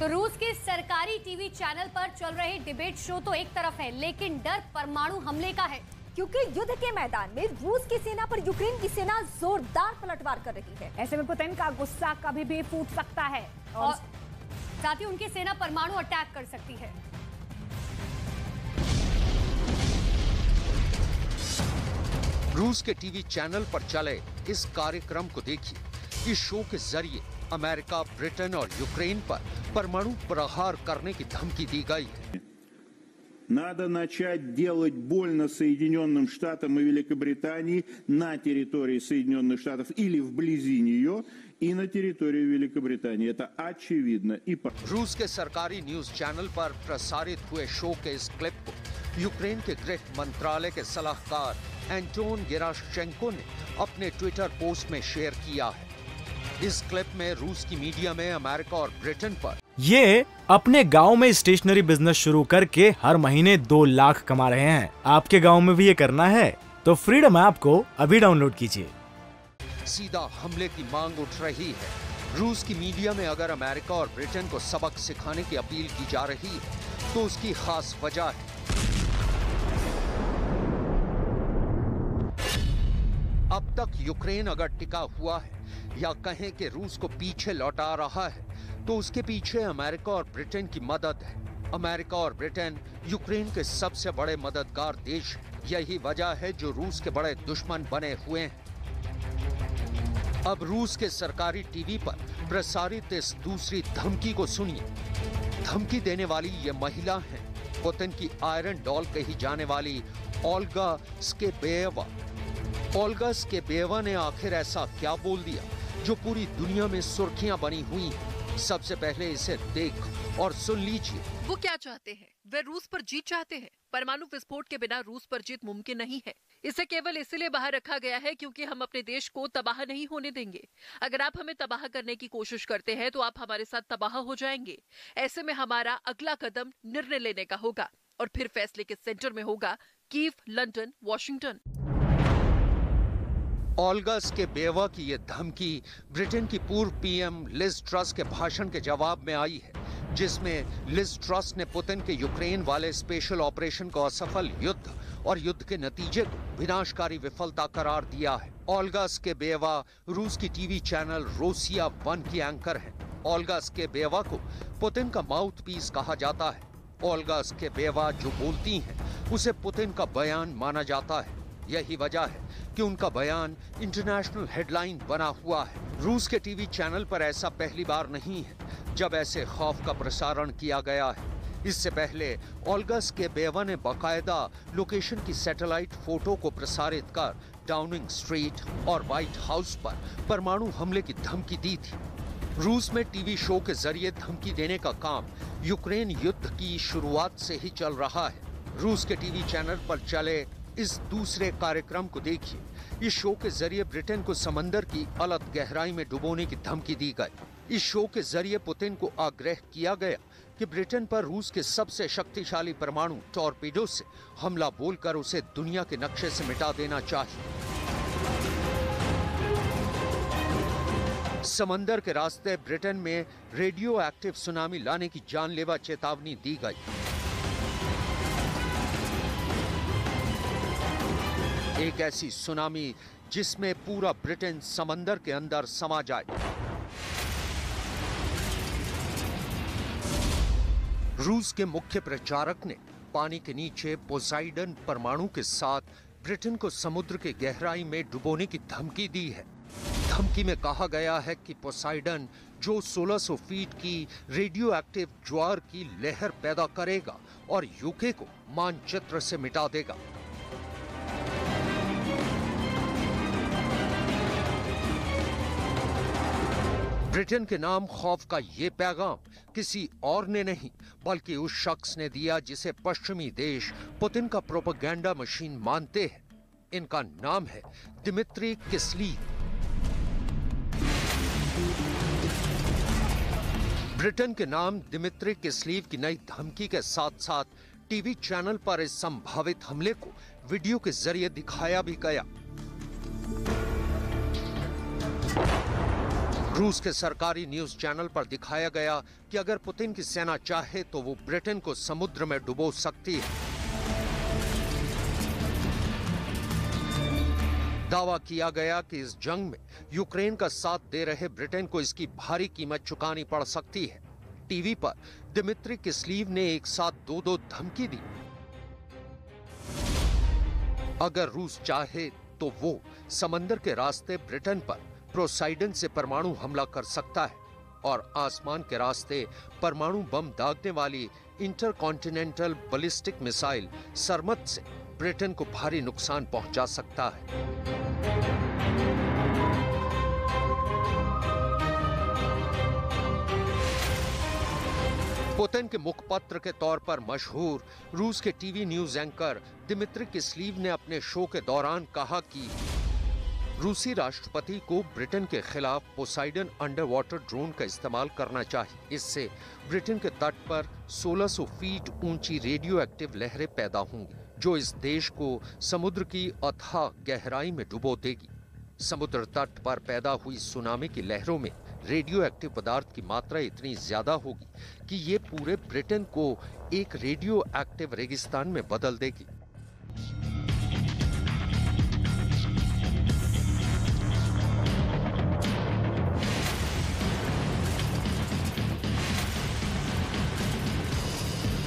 तो रूस के सरकारी टीवी चैनल पर चल रहे डिबेट शो तो एक तरफ है, लेकिन डर परमाणु हमले का है, क्योंकि युद्ध के मैदान में रूस की सेना पर यूक्रेन की सेना जोरदार पलटवार कर रही है। ऐसे में पुतिन का गुस्सा कभी भी फूट सकता है और साथ ही उनकी सेना परमाणु अटैक कर सकती है। रूस के टीवी चैनल पर चले इस कार्यक्रम को देखिए। इस शो के जरिए अमेरिका, ब्रिटेन और यूक्रेन पर परमाणु प्रहार करने की धमकी दी गई है। Надо начать делать больно Соединенным Штатам и Великобритании на территории Соединенных Штатов или вблизи нее и на территории Великобритании. Это очевидно. रूस के सरकारी न्यूज चैनल पर प्रसारित हुए शो के इस क्लिप को यूक्रेन के गृह मंत्रालय के सलाहकार एंटोन गेराशचेंको ने अपने ट्विटर पोस्ट में शेयर किया है। इस क्लिप में रूस की मीडिया में अमेरिका और ब्रिटेन पर ये अपने गांव में स्टेशनरी बिजनेस शुरू करके हर महीने 2 लाख कमा रहे हैं। आपके गांव में भी ये करना है तो फ्रीडम ऐप को अभी डाउनलोड कीजिए। सीधा हमले की मांग उठ रही है। रूस की मीडिया में अगर अमेरिका और ब्रिटेन को सबक सिखाने की अपील की जा रही है तो उसकी खास वजह है। अब तक यूक्रेन अगर टिका हुआ है या कहें कि रूस को पीछे लौटा रहा है तो उसके पीछे अमेरिका और ब्रिटेन की मदद है। अमेरिका और ब्रिटेन यूक्रेन के सबसे बड़े मददगार देश हैं। यही वजह है जो रूस के बड़े दुश्मन बने हुए हैं। अब रूस के सरकारी टीवी पर प्रसारित इस दूसरी धमकी को सुनिए। धमकी देने वाली ये महिला है पुतिन की आयरन डॉल कही जाने वाली ओल्गा स्केबेवा। ओल्गा स्केबेवा ने आखिर ऐसा क्या बोल दिया जो पूरी दुनिया में सुर्खियां बनी हुई हैं? सबसे पहले इसे देख और सुन लीजिए। वो क्या चाहते हैं? वे रूस पर जीत चाहते हैं। परमाणु विस्फोट के बिना रूस पर जीत मुमकिन नहीं है। इसे केवल इसलिए बाहर रखा गया है क्योंकि हम अपने देश को तबाह नहीं होने देंगे। अगर आप हमें तबाह करने की कोशिश करते हैं तो आप हमारे साथ तबाह हो जाएंगे। ऐसे में हमारा अगला कदम निर्णय लेने का होगा और फिर फैसले के सेंटर में होगा कीव, लंदन, वॉशिंगटन। ओल्गा स्केबेवा की यह धमकी ब्रिटेन की पूर्व पीएम लिज ट्रस के भाषण के जवाब में आई है, जिसमें लिज ट्रस ने पुतिन के यूक्रेन वाले स्पेशल ऑपरेशन को असफल युद्ध और युद्ध के नतीजे को विनाशकारी विफलता करार दिया है। ओल्गा स्केबेवा रूस की टीवी चैनल रोसिया 1 की एंकर हैं। ओल्गा स्केबेवा को पुतिन का माउथ पीस कहा जाता है। ओल्गा स्केबेवा जो बोलती हैं उसे पुतिन का बयान माना जाता है। यही वजह है कि उनका बयान इंटरनेशनल हेडलाइन बना हुआ है। रूस के टीवी चैनल पर ऐसा पहली बार नहीं है जब ऐसे खौफ का प्रसारण किया गया है। इससे पहले ओल्गा स्केबेवा ने बाकायदा लोकेशन की सैटेलाइट फोटो को प्रसारित कर डाउनिंग स्ट्रीट और व्हाइट हाउस पर परमाणु हमले की धमकी दी थी। रूस में टीवी शो के जरिए धमकी देने का काम यूक्रेन युद्ध की शुरुआत से ही चल रहा है। रूस के टीवी चैनल पर चले इस दूसरे कार्यक्रम को देखिए। इस शो के जरिए ब्रिटेन को समंदर की अलग गहराई में डुबोने की धमकी दी गई। इस शो के जरिए पुतिन को आग्रह किया गया कि ब्रिटेन पर रूस के सबसे शक्तिशाली परमाणु टॉर्पीडो से हमला बोलकर उसे दुनिया के नक्शे से मिटा देना चाहिए। समंदर के रास्ते ब्रिटेन में रेडियो एक्टिव सुनामी लाने की जानलेवा चेतावनी दी गई। एक ऐसी सुनामी जिसमें पूरा ब्रिटेन समंदर के अंदर समा जाए। रूस के मुख्य प्रचारक ने पानी के नीचे पोसाइडन परमाणु के साथ ब्रिटेन को समुद्र के गहराई में डुबोने की धमकी दी है। धमकी में कहा गया है कि पोसाइडन जो 1600 फीट की रेडियो एक्टिव ज्वार की लहर पैदा करेगा और यूके को मानचित्र से मिटा देगा। ब्रिटेन के नाम खौफ का ये पैगाम किसी और ने नहीं बल्कि उस शख्स ने दिया जिसे पश्चिमी देश पुतिन का प्रोपेगेंडा मशीन मानते हैं। इनका नाम है दिमित्री किस्लीव। ब्रिटेन के नाम दिमित्री किस्लीव की नई धमकी के साथ साथ टीवी चैनल पर इस संभावित हमले को वीडियो के जरिए दिखाया भी गया। रूस के सरकारी न्यूज चैनल पर दिखाया गया कि अगर पुतिन की सेना चाहे तो वो ब्रिटेन को समुद्र में डुबो सकती है। दावा किया गया कि इस जंग में यूक्रेन का साथ दे रहे ब्रिटेन को इसकी भारी कीमत चुकानी पड़ सकती है। टीवी पर दिमित्री किस्लीव ने एक साथ दो धमकी दी। अगर रूस चाहे तो वो समंदर के रास्ते ब्रिटेन पर पोसाइडन से परमाणु हमला कर सकता है और आसमान के रास्ते परमाणु बम दागने वाली इंटरकॉन्टिनेंटल बैलिस्टिक मिसाइल सरमत से ब्रिटेन को भारी नुकसान पहुंचा सकता है। पुतिन के मुखपत्र के तौर पर मशहूर रूस के टीवी न्यूज एंकर दिमित्री किस्लीव ने अपने शो के दौरान कहा कि रूसी राष्ट्रपति को ब्रिटेन के खिलाफ पोसाइडन अंडर वाटर ड्रोन का इस्तेमाल करना चाहिए। इससे ब्रिटेन के तट पर 1600 फीट ऊंची रेडियो एक्टिव लहरें पैदा होंगी जो इस देश को समुद्र की अथाह गहराई में डुबो देगी। समुद्र तट पर पैदा हुई सुनामी की लहरों में रेडियो एक्टिव पदार्थ की मात्रा इतनी ज्यादा होगी कि ये पूरे ब्रिटेन को एक रेडियो एक्टिव रेगिस्तान में बदल देगी।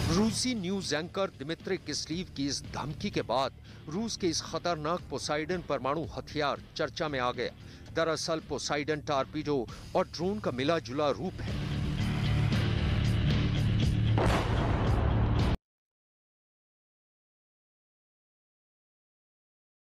रूसी न्यूज एंकर दिमित्री किस्लीव की इस धमकी के बाद रूस के इस खतरनाक पोसाइडन परमाणु हथियार चर्चा में आ गया। दरअसल पोसाइडन टॉर्पीडो और ड्रोन का मिला जुला रूप है।